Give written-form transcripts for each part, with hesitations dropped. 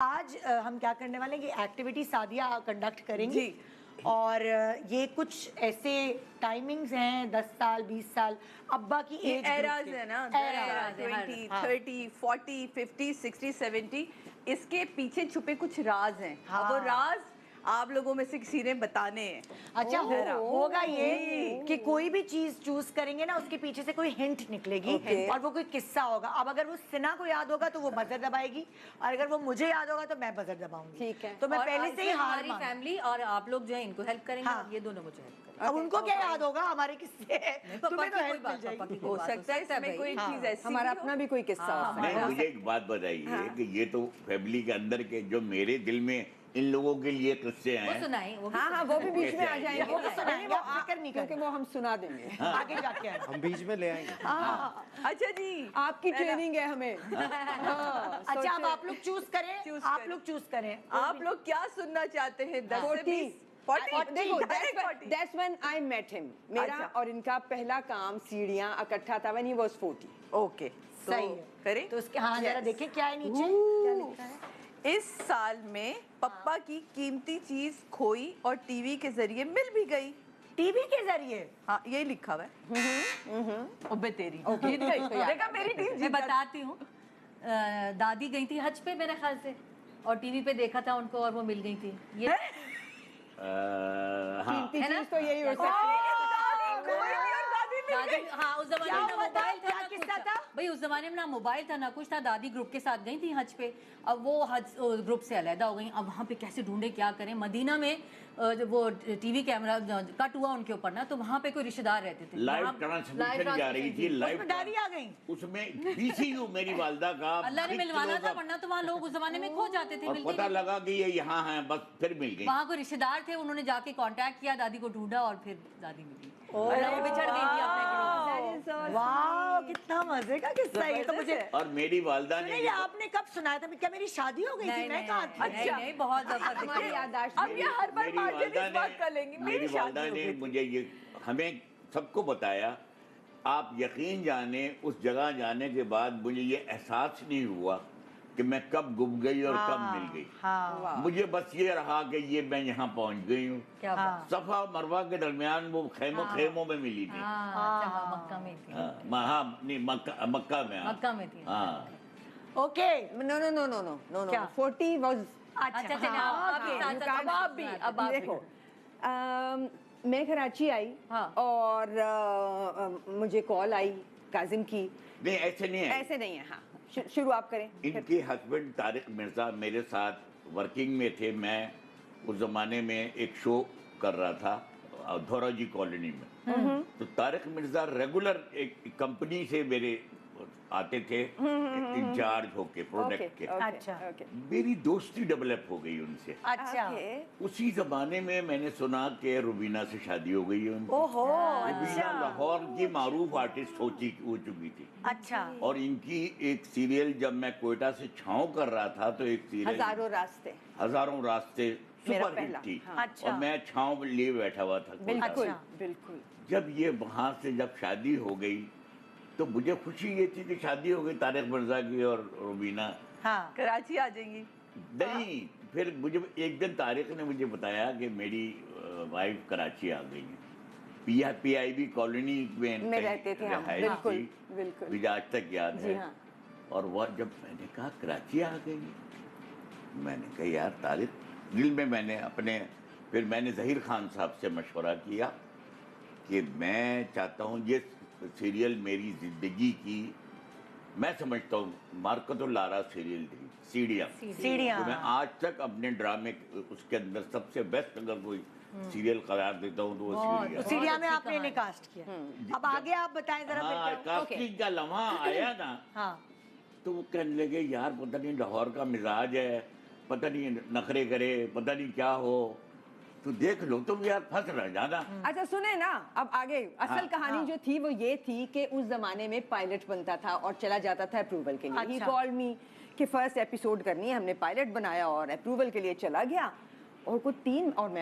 आज हम क्या करने वाले हैं कि एक्टिविटी सादिया कंडक्ट करेंगी जी। और ये कुछ ऐसे टाइमिंग्स हैं 10 साल 20 साल अब्बा की एज एराज है ना, 20, 30, 40, 50, 60, 70, इसके पीछे छुपे कुछ राज हैं। अब वो राज आप लोगों में से किसी ने बताने हैं। अच्छा होगा ये कि कोई भी चीज चूज करेंगे ना उसके पीछे से कोई हिंट निकलेगी और वो कोई किस्सा होगा। अब अगर वो सिना को याद होगा तो वो बजर दबाएगी और अगर वो मुझे याद होगा तो मैं बजर दबाऊंगी। ठीक है, तो मैं पहले से ही हमारी फैमिली और आप लोग जो है इनको हेल्प करेंगे। हाँ। ये दोनों मुझे हेल्प करेंगे। अब उनको क्या याद होगा हमारे किस्से? तुम्हें तो हेल्प मिल जाएगी। हो सकता है इसमें कोई चीज ऐसी हमारा अपना भी कोई किस्सा हो। नहीं, मुझे एक बात बताइए कि ये तो फैमिली के अंदर के जो मेरे दिल में इन लोगों के लिए किस्से हैं, वो सुनाएं, हाँ वो भी बीच में आ जाएंगे, वो भी सुनाएंगे, आप फिक्र नहीं क्योंकि वो हम सुना देंगे आगे जाके हम बीच में ले आएंगे। अच्छा जी, आपकी ट्रेनिंग है हमें। अच्छा अब आप लोग चूज करें, आप लोग चूज करें, आप लोग क्या सुनना चाहते हैं? 10 से 20, 40? देखो that's when I met him। मेरा और इनका पहला काम सीढ़ियां इकट्ठा था when he was 40। ओके, सही है। करें तो उसके हाँ जरा देखें क्या है नीचे, क्या लिखा है? इस साल में पप्पा की कीमती चीज खोई और टीवी के जरिए मिल भी गई। टीवी के जरिए? हाँ यही लिखा हुआ है। ओबे तेरी जीत गई। देखा मेरी टीम मैं बताती हूँ। दादी गई थी हज पे मेरे ख्याल से और टीवी पे देखा था उनको और वो मिल गई थी। ये कीमती चीज तो यही हो सकती है। दादी, हाँ उस जमाने में ना मोबाइल था, किस्सा था भाई, उस जमाने में ना मोबाइल था ना कुछ था। दादी ग्रुप के साथ गई थी हज पे, अब वो हज ग्रुप से अलहदा हो गई। अब वहाँ पे कैसे ढूंढे, क्या करें। मदीना में जब वो टीवी कैमरा कट हुआ उनके ऊपर ना, तो वहाँ पे कोई रिश्तेदार रहते थे, लाइव ट्रांसमिशन जा रही थी, लाइव दादी आ गई उसमें बीसीयू मेरी वालदा का अल्लाह ने मिलवाना था, वरना तो वहाँ लोग उस जमाने में खो जाते थे। और पता लगा कि ये यहाँ है, बस फिर मिल गई। वहाँ कोई रिश्तेदार थे, उन्होंने जाके कांटेक्ट किया, दादी को ढूंढा और फिर दादी मिली। वो बिछड़ गई थी अपने ग्रुप। वाह कितना मजे का किस्सा है ये तो मुझे। और मेरी वालदा ने, ये आपने कब सुनाया था? क्या मेरी शादी हो गई थी? मैं कहा थी। नहीं, बहुत जबरदस्त याददाश्त। अब ये हर बार मार्जिन इस बात कर लेंगी। मेरी वालदा ने मुझे ये हमें सबको बताया। आप यकीन जाने उस जगह जाने के बाद मुझे ये एहसास नहीं हुआ कि मैं कब गुम गई और कब मिल गई। मुझे बस ये रहा कि ये मैं यहाँ पहुँच गई हूँ। सफा मरवा के दरमियान वो खेमों में मिली थी। मक्का में थी। हाँ नहीं, मक्का में थी। हाँ ओके, no 40 was अब देखो मैं कराची आई और मुझे कॉल आई काजिम की। नहीं ऐसे नहीं है, ऐसे नहीं है। हाँ शुरू आप करें। इनके हस्बैंड तारिक मिर्जा मेरे साथ वर्किंग में थे। मैं उस जमाने में एक शो कर रहा था धौराजी कॉलोनी में। तो तारिक मिर्जा रेगुलर एक कंपनी से मेरे आते थे इंचार्ज होके प्रोडक्ट के। अच्छा मेरी दोस्ती डेवलप हो गई उनसे। अच्छा उसी जमाने में मैंने सुना कि रुबीना से शादी हो गई है उनकी। ओहो, रुबीना लाहौर की मारूफ आर्टिस्ट हो चुकी थी। अच्छा। और इनकी एक सीरियल जब मैं कोयटा से छाँव कर रहा था तो एक सीरियल हजारों रास्ते सुपरहिट थी। अच्छा। और मैं छाँव लिए बैठा हुआ था। बिल्कुल। जब ये वहाँ से जब शादी हो गई तो मुझे खुशी ये थी कि शादी हो गई तारिक मिर्जा की और रुबीना कराची आ जाएंगी। नहीं, फिर मुझे एक दिन तारिक ने मुझे बताया कि मेरी वाइफ कराची आ गई है। PIB कॉलोनी में रहते थे हम। बिल्कुल मुझे आज तक याद है। हाँ। और वह जब मैंने कहा कराची आ गई, मैंने कहा यार तारिक, दिल में फिर मैंने ज़हीर खान साहब से मशवरा किया कि मैं चाहता हूँ ये सीरियल मेरी ज़िंदगी की, मैं समझता हूँ मार्कतुल लारा सीरियल थी, सीढ़ियाँ। तो मैं आज तक अपने ड्रामे उसके अंदर सबसे बेस्ट अगर कोई सीरियल करार देता हूँ तो वो सीढ़ियाँ में आपने इन्हें कास्ट किया। अब आगे आप बताएं जरा। कास्टिंग का लम्हा आया ना तो वो कहने लगे यार पता नहीं लाहौर का मिजाज है, पता नहीं नखरे करे, पता नहीं क्या हो, तो देख लो तुम यार फंस रह जाना। अच्छा सुने ना, अब आगे असल कहानी जो थी वो ये थी कि उस जमाने में पायलट बनता था और चला जाता था अप्रूवल के लिए। ही कॉल्ड मी कि फर्स्ट एपिसोड करनी है। हमने पायलट बनाया और अप्रूवल के लिए चला गया और कुछ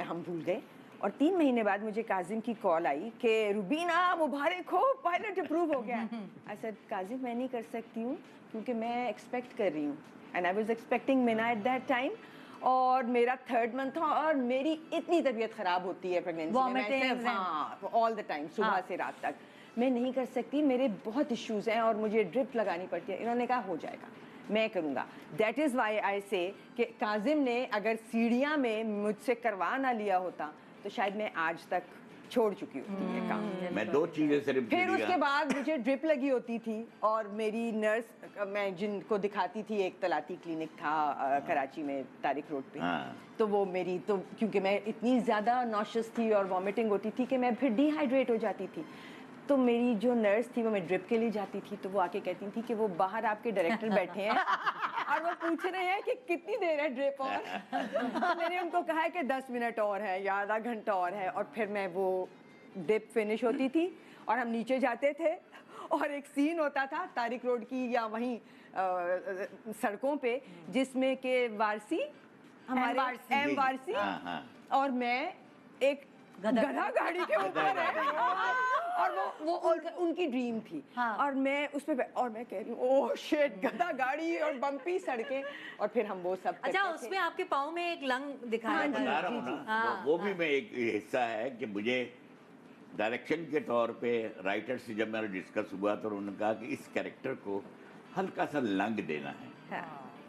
हम भूल गए। और 3 महीने बाद मुझे काजिम की कॉल आई कि रुबीना मुबारक हो, पायलट अप्रूव हो गया। आई सेड काजिम मैं नहीं कर सकती हूँ क्योंकि मैं एक्सपेक्ट कर रही हूँ and I was expecting Meena at that time, और मेरा 3rd मंथ था और मेरी इतनी तबीयत खराब होती है प्रेगनेंसी में, Vomitings हाँ ऑल द टाइम, सुबह से रात तक मैं नहीं कर सकती, मेरे बहुत इश्यूज हैं और मुझे ड्रिप लगानी पड़ती है। इन्होंने कहा हो जाएगा, मैं करूँगा। दैट इज़ वाई आई से कि काजिम ने अगर सीढ़ियाँ में मुझसे करवा ना लिया होता तो शायद मैं आज तक छोड़ चुकी होती है काम। मैं 2 चीजें सिर्फ फिर उसके बाद मुझे ड्रिप लगी होती थी और मेरी नर्स, मैं जिनको दिखाती थी, एक तलाती क्लिनिक था कराची में तारिक रोड पे, तो वो मेरी तो क्योंकि मैं इतनी ज़्यादा नॉशियस थी और वॉमिटिंग होती थी कि मैं फिर डिहाइड्रेट हो जाती थी, तो मेरी जो नर्स थी वो मैं ड्रिप के लिए जाती थी तो वो आके कहती थी कि वो बाहर आपके डायरेक्टर बैठे हैं और वो पूछ रहे हैं कि कितनी देर है ड्रिप और तो मैंने उनको कहा है कि 10 मिनट और है या आधा घंटा और है, और फिर मैं वो ड्रिप फिनिश होती थी और हम नीचे जाते थे और एक सीन होता था तारिक रोड की या वहीं सड़कों पे जिसमें के वारसी हमारे एम वारसी और मैं एक गधा गाड़ी के ऊपर है और वो उनकी ड्रीम थी। और मैं उस पे और मैं कह रही हूँ ओह शिट, गधा गाड़ी और बम्पी सड़कें, और फिर हम वो सब अच्छा उसमें आपके पाँव में एक लंग दिखाया बता रहा हूँ ना, वो भी मैं एक हिस्सा है कि मुझे डायरेक्शन के तौर पे राइटर से जब मेरा डिस्कस हुआ तो उन्होंने कहा कि इस कैरेक्टर को हल्का सा लंग देना है।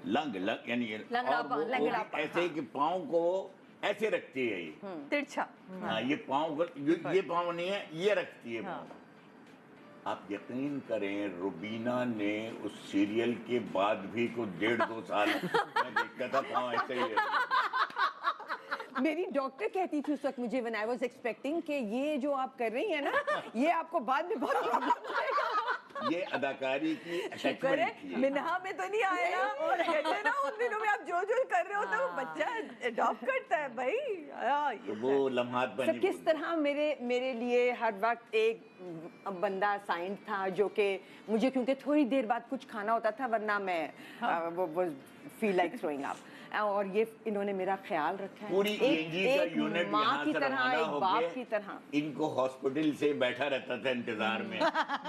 लंग यानी ऐसे ही कि पाँव को ऐसे रखती है ये तिरछा, हाँ ये पाँव को ये पाँव नहीं है, ये रखती है पाँव। आप यकीन करें रुबीना ने उस सीरियल के बाद भी कुछ 1.5-2 साल मैं देखता था पाँव ऐसे ही है। मेरी डॉक्टर कहती थी उस वक्त मुझे व्हेन आई वाज एक्सपेक्टिंग कि ये जो आप कर रही हैं ना ये आपको बाद में बहुत प्रॉब्लम देगा। ये अदाकारी की अटैचमेंट थी। मिन्हा में तो नहीं आए ना, और कहते हैं ना उन दिनों में आप जो जो कर रहे होते हो वो बच्चा अडॉप्ट करता है भाई। तो वो लम्हात बनी। तो किस तरह मेरे लिए हर वक्त एक बंदा असाइंड था जो कि मुझे क्योंकि थोड़ी देर बाद कुछ खाना होता था वरना मैं वो फील लाइक थ्रोइंग अप, और ये इन्होंने मेरा ख्याल रखा है पूरी एक यूनिट माँ की तरह, एक बाप की तरह। इनको हॉस्पिटल से बैठा रहता था इंतजार में,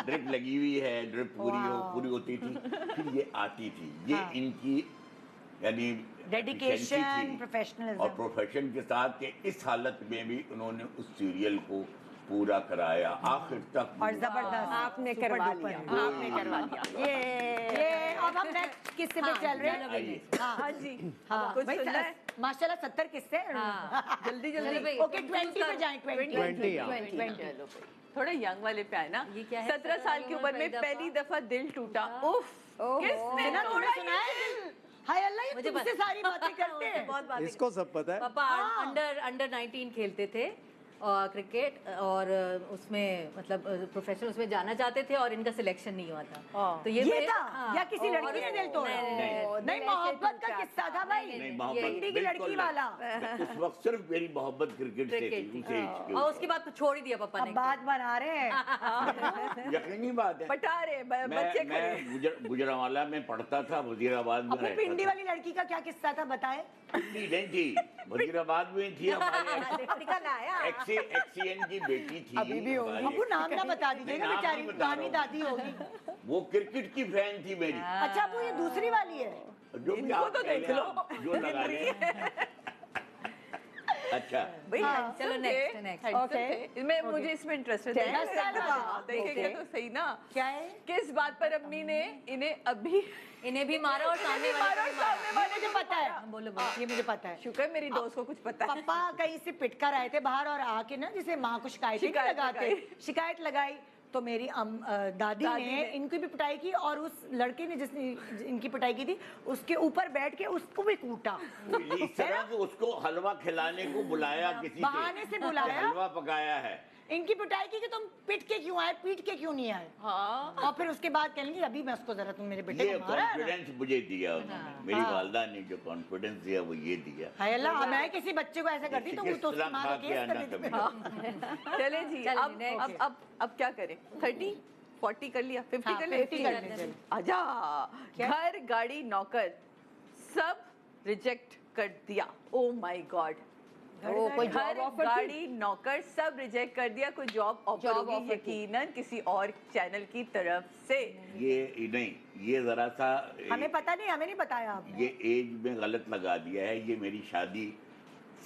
ड्रिप लगी हुई है, ड्रिप पूरी होती थी, फिर ये आती थी। ये इनकी यानी डेडिकेशन, प्रोफेशनलिज्म और प्रोफेशन के साथ के इस हालत में भी उन्होंने उस सीरियल को पूरा कराया आखिर तक। और जबरदस्त आपने करवा लिया, आपने करवा लिया। ये अब हम नेक्स्ट किस्से पे चल रहे हैं। हाँ जी, हाँ कुछ सुनना है? माशाल्लाह 70 किस्से। जल्दी जल्दी। ओके 20 पे जाएं, 20। थोड़ा यंग वाले पे आए ना। ये क्या है? 17 साल की उम्र में पहली दफा दिल टूटा। उफ, किसने सुना, तोड़ा तुमने सुना ये है? हाय अल्लाह, ये मुझे तुमसे सारी बातें करते हैं। बहुत बातें इसको सब पता है। पापा अंडर 19 खेलते थे और क्रिकेट, और उसमें मतलब प्रोफेशनल उसमें जाना चाहते थे और इनका सिलेक्शन नहीं हुआ था। तो ये मेरे- था हाँ। या किसी लड़की ने दिल तोड़ा? नहीं, मोहब्बत का किस्सा था भाई, हिंदी की लड़की वाला। उस वक्त सिर्फ मेरी मोहब्बत क्रिकेट से थी, उसे एज के और उसके बाद छोड़ ही दिया पापा अब ने। बात बना रहे हैं। यकीनी बात है। पटा रहे बच्चे खड़े। मैं गुजरावाला में पढ़ता था, वजीराबाद में अब वो पिंडी वाली लड़की का क्या किस्सा था बताए? पिंडी नहीं थी, वजीराबाद में थी हमारे। निकल आया। एक्सीएन की बेटी थी अभी भी होगी। अब वो नाम ना बता दीजिएगा, नाम बेचारी नहीं बता रहा पुरानी हूँ। दादी होगी। वो क्रिकेट की फैन थी मेरी। अच्छा वो ये दूसरी वाली है। जो भी इनको आप तो कह देख लें, लो। आप जो लगा लें। अच्छा भाई चलो next। ओके, मैं मुझे इसमें इंटरेस्ट है। 10 साल बाद। देखेंगे तो सही ना। क्या है? किस बात पर अम्मी ने इन्हें अभी इन्हें भी मारा और सामने वाले मारो, को भी मारा। सामने वाले मुझे पता है, बोलो ये मुझे पता है। शुक्र है मेरी दोस्त को कुछ पता है। पापा कहीं से पिट कर आए थे बाहर और आके ना जिसे माँ को शिकायत लगाते, शिकायत लगाई तो मेरी दादी ने इनकी भी पिटाई की और उस लड़के ने जिसने इनकी पिटाई की थी उसके ऊपर बैठ के उसको भी कूटा। इस तरह के उसको हलवा खिलाने को बुलाया किसी बहाने से बुलाया। हलवा पकाया है। इनकी पिटाई की कि तुम पिट के क्यों आए, पीट के क्यों नहीं आए। हाँ, और फिर उसके बाद कहेंगे अभी मैं उसको जरा तुम मेरे बेटे ये को मारा है ना। कॉन्फिडेंस मुझे दिया उन्होंने, मेरी वालदा ने जो कॉन्फिडेंस दिया वो ये दिया। हाय अल्लाह, मैं किसी बच्चे को ऐसा करती तो वो तो उसकी माँ का केस कर देती। चले जी। अब क्या करें? 30 40 कर लिया, 50 कर लिया, 50 कर लिया। आजा। घर गाड़ी नौकर सब रिजेक्ट कर दिया। ओ माय गॉड, कोई जॉब हर ऑफर गाड़ी नौकर सब रिजेक्ट कर दिया, कोई जॉब ऑफर Job होगी offer थी। यकीनन किसी और चैनल की तरफ से। ये नहीं, ये जरा सा हमें पता नहीं, हमें नहीं बताया आपने। ये एज में गलत लगा दिया है। ये मेरी शादी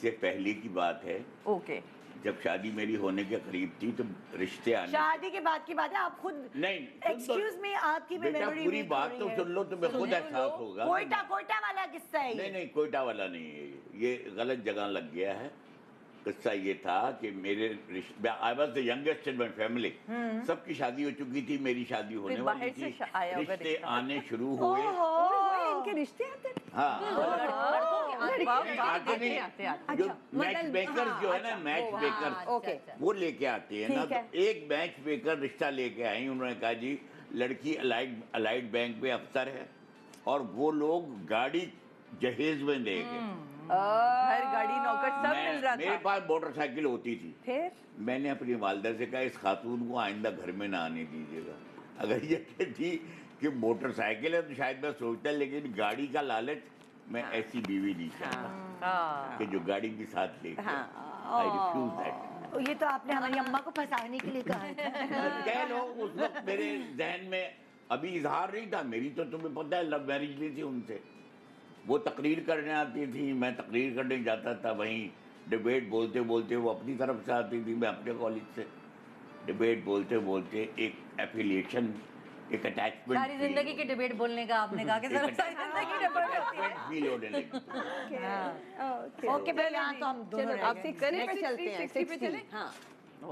से पहले की बात है। ओके, जब शादी मेरी होने के करीब थी तो रिश्ते आने शादी के बाद की बात है, आप खुद नहीं एक्सक्यूज मी, आपकी भी बेटा मेमोरी पूरी बात तो सुन लो, तुम्हें खुद एहसास होगा। कोयटा वाला किस्सा है नहीं ये। नहीं, कोयटा वाला नहीं है ये गलत जगह लग गया है। किस्सा ये था कि मेरे रिश्ते, I was the youngest in my family. सबकी शादी हो चुकी थी, मेरी शादी होने फिर वाली बाहर थी। से आया होगा रिश्ते रिश्ता। आने शुरू हुए। इनके रिश्ते आते हैं? हाँ, आते नहीं, आते आते। जो मैच मेकर जो है ना, मैच मेकर ओके वो लेके आते हैं ना। ठीक है। तो एक मैच मेकर रिश्ता लेके आई, उन्होंने कहा जी लड़की अलाइड बैंक में अफसर है और वो लोग गाड़ी जहेज में देंगे। घर गाड़ी नौकर सब मिल रहा मेरे था। पास मोटरसाइकिल होती थी। फिर मैंने अपनी वालदा से कहा इस खातून को आइंदा घर में ना आने दीजिएगा। अगर ये कहती कि मोटरसाइकिल है तो शायद मैं सोचता, लेकिन गाड़ी का लालच, मैं ऐसी बीवी नहीं चाहता कि जो गाड़ी भी साथ लेके। I refuse that. ये तो आपने हमारी अम्मा को फंसाने के लिए कहा था। कह लो, उस वक्त मेरे जहन में अभी इजहार नहीं था। मेरी तो तुम्हें पता है लव मैरिज नहीं थी उनसे। वो तकरीर करने आती थी, मैं तकरीर करने जाता था। वहीं डिबेट बोलते बोलते वो अपनी तरफ से आती थी, मैं अपने कॉलेज से। डिबेट बोलते बोलते एक एफिलिएशन, एक अटैचमेंट, सारी जिंदगी की डिबेट बोलने का आपने कहा कि सारी जिंदगी डिबेट फील होने लगी। ओके भाई, यहाँ तो हम दोनों रह अब गए। 60 पे चलते हैं। 60 पे चले? 60 हाँ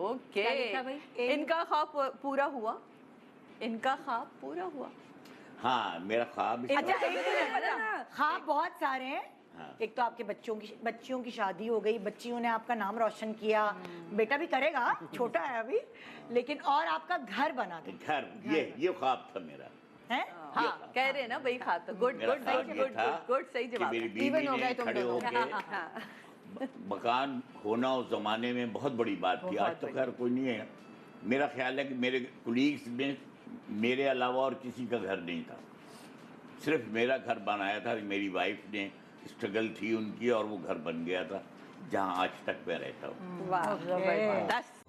ओके, क्या लिखा भाई? इनका ख्वाब पूरा हुआ। इनका ख्वाब पूरा हुआ। हाँ, मेरा ख्वाब इस अच्छा, तरह- एक मिनट, ख्वाब बहुत सारे हैं। हाँ। एक तो आपके बच्चियों की शादी हो गई, बच्चियों ने आपका नाम रोशन किया, बेटा भी करेगा, छोटा है अभी, लेकिन और आपका घर बना था। घर, ये ख्वाब था मेरा। है हाँ, कह रहे हैं ना भाई ख्वाब तो गुड मेरा गुड ख्वाब गुड ये गुड था गुड, सही कि जवाब मेरी है। बीवी Even हो ने गए तुम खड़े दोनों। होके मकान होना उस जमाने में बहुत बड़ी बात थी। आज तो खैर कोई नहीं है। मेरा ख्याल है कि मेरे कुलीग्स में मेरे अलावा और किसी का घर नहीं था। सिर्फ मेरा घर बनाया था। मेरी वाइफ ने स्ट्रगल थी उनकी और वो घर बन गया था जहाँ आज तक मैं रहता हूँ। वाह, जबरदस्त।